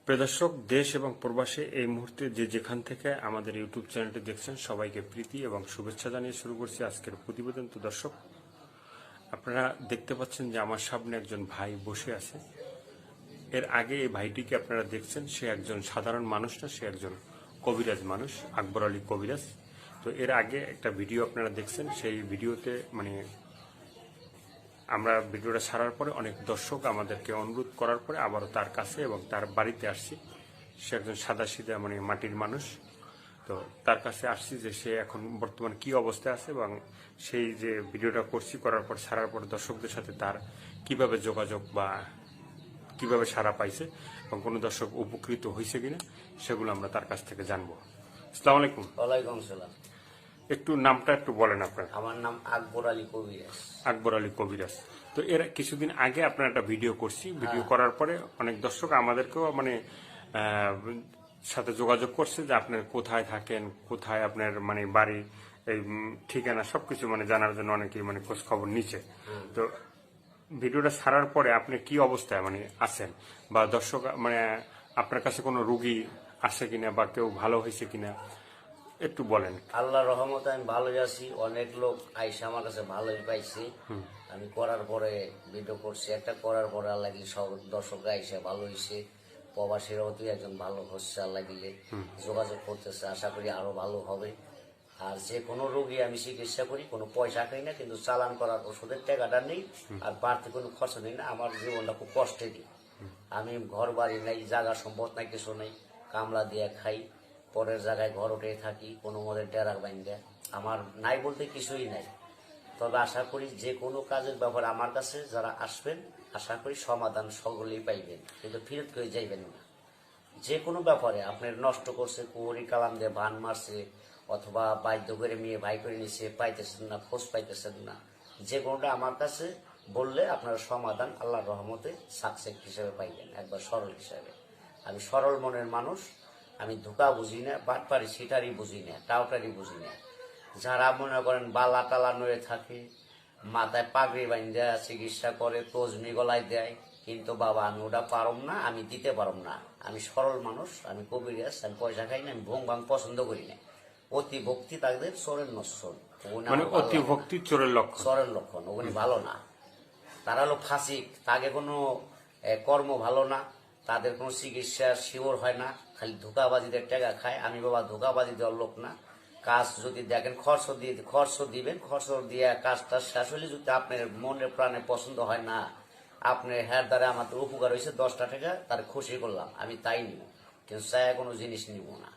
প্রিয় দর্শক, দেশ এবং প্রবাসে এই মুহূর্তে যে যেখান থেকে আমাদের ইউটিউব চ্যানেলটি দেখছেন সবাইকে প্রীতি এবং শুভেচ্ছা জানিয়ে শুরু করছি আজকের প্রতিবেদন। তো দর্শক, আপনারা দেখতে পাচ্ছেন যে আমার সামনে একজন ভাই বসে আছে। এর আগে এই ভাইটিকে আপনারা দেখছেন, সে একজন সাধারণ মানুষ না, সে একজন কবিরাজ মানুষ, আকবর আলী কবিরাজ। তো এর আগে একটা ভিডিও আপনারা দেখছেন, সেই ভিডিওতে আমরা ভিডিওটা ছাড়ার পরে অনেক দর্শক আমাদেরকে অনুরোধ করার পরে আবারও তার কাছে এবং তার বাড়িতে আসছি। সে একজন সাদাসিধা মাটির মানুষ। তো তার কাছে আসছি যে সে এখন বর্তমান কি অবস্থায় আছে এবং সেই যে ভিডিওটা করছি, করার পর ছাড়ার পর দর্শকদের সাথে তার কিভাবে যোগাযোগ বা কিভাবে সাড়া পাইছে এবং কোনো দর্শক উপকৃত হয়েছে কিনা সেগুলো আমরা তার কাছ থেকে জানবো। আসসালামু আলাইকুম। ওয়ালাইকুম সালাম। একটু নামটা একটু বলেন আপনার। আমার নাম আকবর আলী কবিরাজ। আকবর আলী কবিরাজ। তো এর কিছুদিন আগে আপনার একটা ভিডিও করছি, ভিডিও করার পরে অনেক দর্শক আমাদেরকেও সাথে যোগাযোগ করছে যে আপনার কোথায় থাকেন, কোথায় আপনার বাড়ি, এই ঠিকানা সবকিছু জানার জন্য অনেকেই খোঁজ খবর নিচ্ছে। তো ভিডিওটা ছাড়ার পরে আপনি কি অবস্থায় আছেন, বা দর্শক আপনার কাছে কোনো রুগী আসে কিনা বা কেউ ভালো হয়েছে কিনা একটু বলেন। আল্লাহ রহমতে আমি ভালোই আছি। অনেক লোক আইসা আমার কাছে ভালোই পাইছি। আমি করার পরে ভিডিও করছি একটা, করার পরে আল্লাহ দিলে সব দর্শক আইসা ভালো হয়েছে। প্রবাসীরাও তুই একজন ভালো হচ্ছে, আল্লাহ দিলে যোগাযোগ করতেছে। আশা করি আরো ভালো হবে। আর যে কোনো রোগী আমি চিকিৎসা করি, কোনো পয়সা খাই না, কিন্তু চালান করার ওষুধের টাকাটা নেই, আর বাড়তি কোনো খরচ নেই না। আমার জীবনটা খুব কষ্টেরই। আমি ঘর বাড়ি নাই, জায়গা সম্পদ নাই, কিছু নেই, কামলা দিয়ে খাই, পরের জায়গায় ঘর উঠে থাকি, কোনো মদের ডেরা বাইন্দা। আমার নাই বলতে কিছুই নাই। তবে আশা করি যে কোনো কাজের ব্যাপারে আমার কাছে যারা আসবেন, আশা করি সমাধান সকলেই পাইবেন, কিন্তু ফিরত করে যাইবেন না। যে কোনো ব্যাপারে আপনার নষ্ট করছে, কুয়ারি কালাম দিয়ে বান মারছে, অথবা বাধ্য করে মেয়ে ভাই করে নিছে, পাইতেছেন না, খোঁজ পাইতেছেন না, যে কোনোটা আমার কাছে বললে আপনার সমাধান আল্লাহর রহমতে সাকসেস হিসেবে পাইবেন, একবার সরল হিসাবে। আমি সরল মনের মানুষ। আমি ধোকা বুঝি না, বাটপারি সিটারি বুঝি না, টাউটারি বুঝি না। যারা মনে করেন বালা টালা নড়ে থাকে, মাথায় পাগড়ি বান্ধা চিকিৎসা করে, তজমি গলায় দেয়, কিন্তু বাবা আমি ওটা পারম না, আমি দিতে পারম না। আমি সরল মানুষ, আমি কবিরাজ, আমি পয়সা খাই না, আমি ভোং ভাং পছন্দ করি না। অতি ভক্তি তাদের চোরের নশ্বর, অতি ভক্তি চোরের লক্ষণ। চোরের লক্ষণ, ওগুলি ভালো না। তারা হলো ফাসিক, তাকে কোনো কর্ম ভালো না, তাদের কোনো চিকিৎসা শিওর হয় না, খালি ধোকাবাজিদের টাকা খায়। আমি বাবা ধোকাবাজি দেওয়ার লোক না। কাজ যদি দেখেন খরচ দিবেন, খরচ দিয়ে কাজটা শেষ হলে যদি আপনার মনের প্রাণে পছন্দ হয় না, আপনার হ্যার দ্বারা আমাদের উপকার হয়েছে 10টা টাকা, তার খুশি করলাম, আমি তাই নিব, কিন্তু চায় কোনো জিনিস নিব না।